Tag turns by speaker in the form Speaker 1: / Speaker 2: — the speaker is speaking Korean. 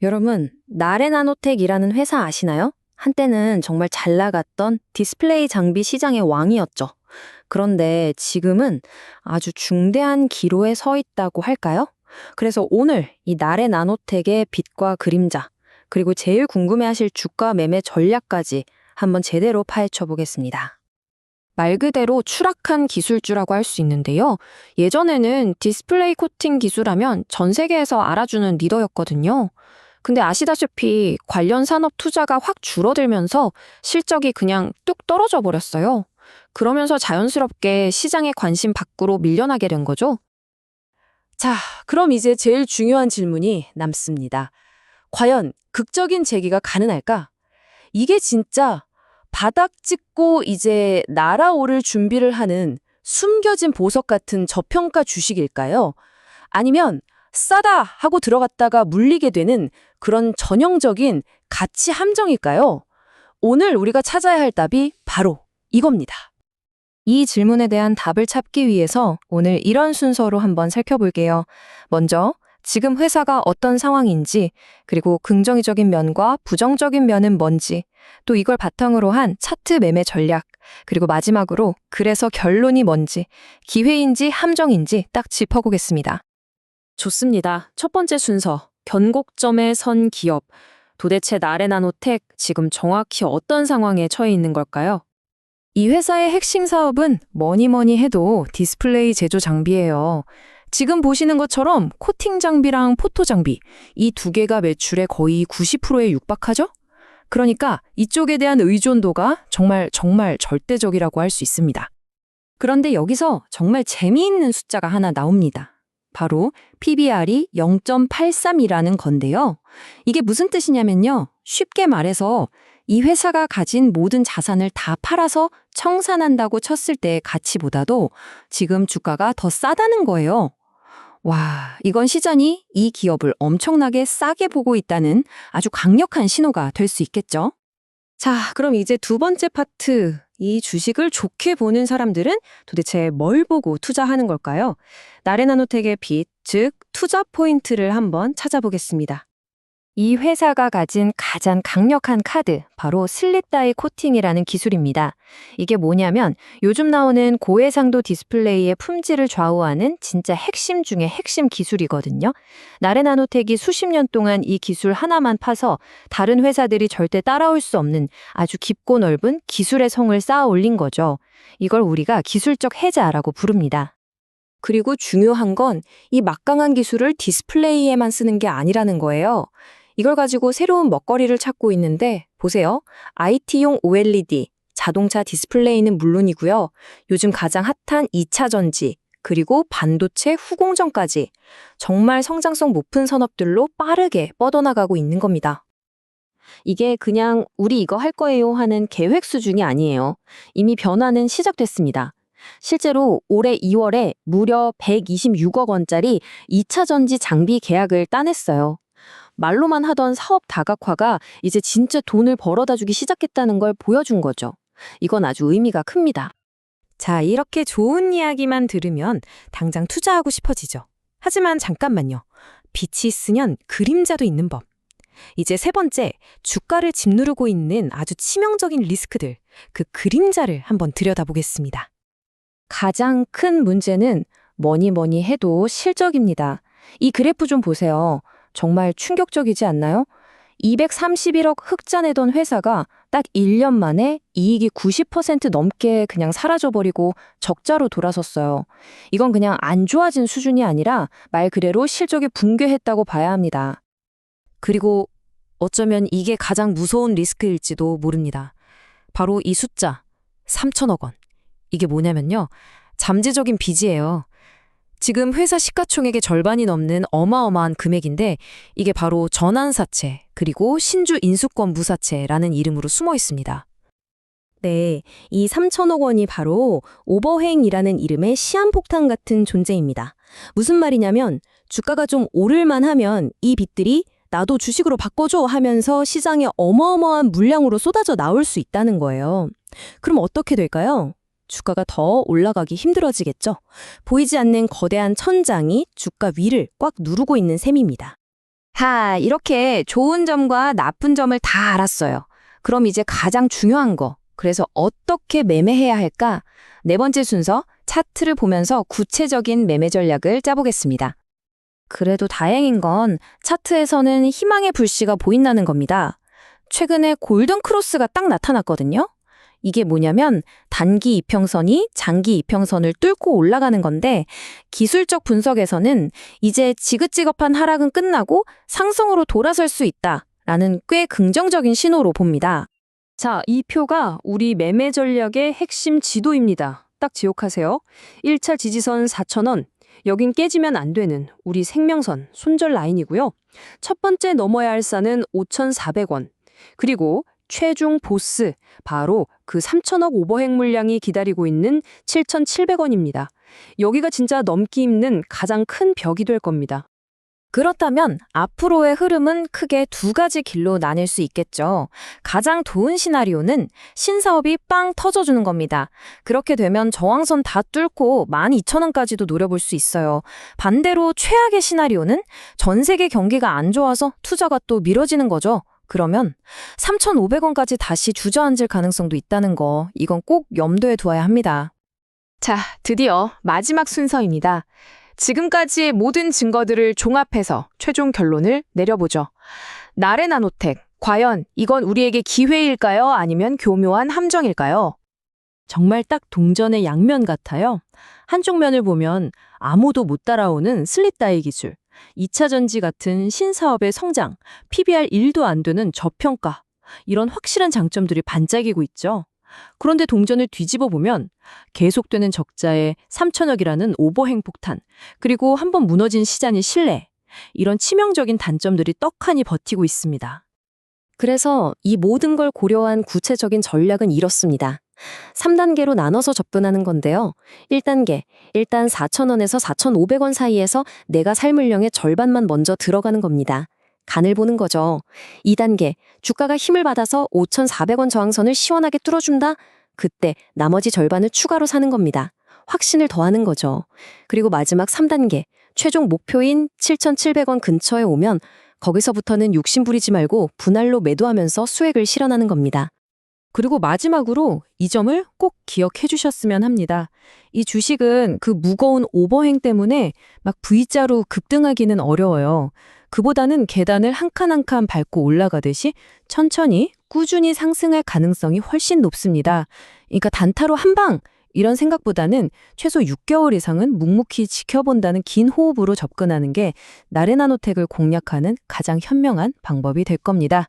Speaker 1: 여러분, 나레나노텍이라는 회사 아시나요? 한때는 정말 잘 나갔던 디스플레이 장비 시장의 왕이었죠. 그런데 지금은 아주 중대한 기로에 서 있다고 할까요? 그래서 오늘 이 나레나노텍의 빛과 그림자, 그리고 제일 궁금해하실 주가 매매 전략까지 한번 제대로 파헤쳐 보겠습니다.
Speaker 2: 말 그대로 추락한 기술주라고 할 수 있는데요. 예전에는 디스플레이 코팅 기술하면 전 세계에서 알아주는 리더였거든요. 근데 아시다시피 관련 산업 투자가 확 줄어들면서 실적이 그냥 뚝 떨어져 버렸어요. 그러면서 자연스럽게 시장의 관심 밖으로 밀려나게 된 거죠.
Speaker 3: 자, 그럼 이제 제일 중요한 질문이 남습니다. 과연 극적인 재기가 가능할까? 이게 진짜 바닥 찍고 이제 날아오를 준비를 하는 숨겨진 보석 같은 저평가 주식일까요? 아니면 싸다 하고 들어갔다가 물리게 되는 그런 전형적인 가치 함정일까요? 오늘 우리가 찾아야 할 답이 바로 이겁니다.
Speaker 1: 이 질문에 대한 답을 찾기 위해서 오늘 이런 순서로 한번 살펴볼게요. 먼저, 지금 회사가 어떤 상황인지, 그리고 긍정적인 면과 부정적인 면은 뭔지, 또 이걸 바탕으로 한 차트 매매 전략, 그리고 마지막으로 그래서 결론이 뭔지, 기회인지 함정인지 딱 짚어보겠습니다.
Speaker 2: 좋습니다. 첫 번째 순서, 변곡점에 선 기업. 도대체 나레나노텍 지금 정확히 어떤 상황에 처해 있는 걸까요?
Speaker 1: 이 회사의 핵심 사업은 뭐니 해도 디스플레이 제조 장비예요. 지금 보시는 것처럼 코팅 장비랑 포토 장비, 이 두 개가 매출의 거의 90%에 육박하죠? 그러니까 이쪽에 대한 의존도가 정말 절대적이라고 할 수 있습니다. 그런데 여기서 정말 재미있는 숫자가 하나 나옵니다. 바로 PBR이 0.83이라는 건데요. 이게 무슨 뜻이냐면요. 쉽게 말해서 이 회사가 가진 모든 자산을 다 팔아서 청산한다고 쳤을 때의 가치보다도 지금 주가가 더 싸다는 거예요. 와, 이건 시장이 이 기업을 엄청나게 싸게 보고 있다는 아주 강력한 신호가 될 수 있겠죠. 자, 그럼 이제 두 번째 파트. 이 주식을 좋게 보는 사람들은 도대체 뭘 보고 투자하는 걸까요? 나레나노텍의 빛, 즉 투자 포인트를 한번 찾아보겠습니다. 이 회사가 가진 가장 강력한 카드, 바로 슬릿 다이 코팅이라는 기술입니다. 이게 뭐냐면 요즘 나오는 고해상도 디스플레이의 품질을 좌우하는 진짜 핵심 중에 핵심 기술이거든요. 나레나노텍이 수십 년 동안 이 기술 하나만 파서 다른 회사들이 절대 따라올 수 없는 아주 깊고 넓은 기술의 성을 쌓아 올린 거죠. 이걸 우리가 기술적 해자라고 부릅니다. 그리고 중요한 건 이 막강한 기술을 디스플레이에만 쓰는 게 아니라는 거예요. 이걸 가지고 새로운 먹거리를 찾고 있는데 보세요. IT용 OLED, 자동차 디스플레이는 물론이고요. 요즘 가장 핫한 2차 전지, 그리고 반도체 후공정까지 정말 성장성 높은 산업들로 빠르게 뻗어나가고 있는 겁니다. 이게 그냥 우리 이거 할 거예요 하는 계획 수준이 아니에요. 이미 변화는 시작됐습니다. 실제로 올해 2월에 무려 126억 원짜리 2차 전지 장비 계약을 따냈어요. 말로만 하던 사업 다각화가 이제 진짜 돈을 벌어다 주기 시작했다는 걸 보여준 거죠. 이건 아주 의미가 큽니다. 자, 이렇게 좋은 이야기만 들으면 당장 투자하고 싶어지죠. 하지만 잠깐만요. 빛이 있으면 그림자도 있는 법. 이제 세 번째, 주가를 짓누르고 있는 아주 치명적인 리스크들, 그 그림자를 한번 들여다보겠습니다. 가장 큰 문제는 뭐니 해도 실적입니다. 이 그래프 좀 보세요. 정말 충격적이지 않나요? 231억 흑자 내던 회사가 딱 1년 만에 이익이 90% 넘게 그냥 사라져버리고 적자로 돌아섰어요. 이건 그냥 안 좋아진 수준이 아니라 말 그대로 실적이 붕괴했다고 봐야 합니다. 그리고 어쩌면 이게 가장 무서운 리스크일지도 모릅니다. 바로 이 숫자, 3천억 원. 이게 뭐냐면요. 잠재적인 빚이에요. 지금 회사 시가총액의 절반이 넘는 어마어마한 금액인데 이게 바로 전환사채 그리고 신주 인수권 무사채라는 이름으로 숨어 있습니다. 네, 이 3천억 원이 바로 오버행이라는 이름의 시한폭탄 같은 존재입니다. 무슨 말이냐면 주가가 좀 오를만 하면 이 빚들이 나도 주식으로 바꿔줘 하면서 시장에 어마어마한 물량으로 쏟아져 나올 수 있다는 거예요. 그럼 어떻게 될까요? 주가가 더 올라가기 힘들어지겠죠. 보이지 않는 거대한 천장이 주가 위를 꽉 누르고 있는 셈입니다. 이렇게 좋은 점과 나쁜 점을 다 알았어요. 그럼 이제 가장 중요한 거. 그래서 어떻게 매매해야 할까? 네 번째 순서, 차트를 보면서 구체적인 매매 전략을 짜보겠습니다. 그래도 다행인 건 차트에서는 희망의 불씨가 보인다는 겁니다. 최근에 골든 크로스가 딱 나타났거든요. 이게 뭐냐면 단기 이평선이 장기 이평선을 뚫고 올라가는 건데 기술적 분석에서는 이제 지긋지긋한 하락은 끝나고 상승으로 돌아설 수 있다라는 꽤 긍정적인 신호로 봅니다.
Speaker 2: 자, 이 표가 우리 매매 전략의 핵심 지도입니다. 딱 기억하세요. 1차 지지선 4,000원. 여긴 깨지면 안 되는 우리 생명선, 손절 라인이고요. 첫 번째 넘어야 할 산은 5,400원. 그리고 최종 보스, 바로 그 3천억 오버행 물량이 기다리고 있는 7,700원입니다. 여기가 진짜 넘기 힘든 가장 큰 벽이 될 겁니다.
Speaker 1: 그렇다면 앞으로의 흐름은 크게 두 가지 길로 나뉠 수 있겠죠. 가장 좋은 시나리오는 신사업이 빵 터져주는 겁니다. 그렇게 되면 저항선 다 뚫고 12,000원까지도 노려볼 수 있어요. 반대로 최악의 시나리오는 전 세계 경기가 안 좋아서 투자가 또 미뤄지는 거죠. 그러면 3,500원까지 다시 주저앉을 가능성도 있다는 거, 이건 꼭 염두에 두어야 합니다.
Speaker 4: 자, 드디어 마지막 순서입니다. 지금까지의 모든 증거들을 종합해서 최종 결론을 내려보죠. 나레나노텍, 과연 이건 우리에게 기회일까요? 아니면 교묘한 함정일까요?
Speaker 3: 정말 딱 동전의 양면 같아요. 한쪽 면을 보면 아무도 못 따라오는 슬립다이 기술, 2차 전지 같은 신사업의 성장, PBR 1도 안 되는 저평가, 이런 확실한 장점들이 반짝이고 있죠. 그런데 동전을 뒤집어 보면 계속되는 적자에 3천억이라는 오버행 폭탄, 그리고 한번 무너진 시장의 신뢰, 이런 치명적인 단점들이 떡하니 버티고 있습니다.
Speaker 2: 그래서 이 모든 걸 고려한 구체적인 전략은 이렇습니다. 3단계로 나눠서 접근하는 건데요. 1단계, 일단 4,000원에서 4,500원 사이에서 내가 살 물량의 절반만 먼저 들어가는 겁니다. 간을 보는 거죠. 2단계, 주가가 힘을 받아서 5,400원 저항선을 시원하게 뚫어준다? 그때 나머지 절반을 추가로 사는 겁니다. 확신을 더하는 거죠. 그리고 마지막 3단계, 최종 목표인 7,700원 근처에 오면 거기서부터는 욕심 부리지 말고 분할로 매도하면서 수익을 실현하는 겁니다.
Speaker 1: 그리고 마지막으로 이 점을 꼭 기억해 주셨으면 합니다. 이 주식은 그 무거운 오버행 때문에 막 V자로 급등하기는 어려워요. 그보다는 계단을 한 칸 한 칸 밟고 올라가듯이 천천히 꾸준히 상승할 가능성이 훨씬 높습니다. 그러니까 단타로 한 방! 이런 생각보다는 최소 6개월 이상은 묵묵히 지켜본다는 긴 호흡으로 접근하는 게 나레나노텍을 공략하는 가장 현명한 방법이 될 겁니다.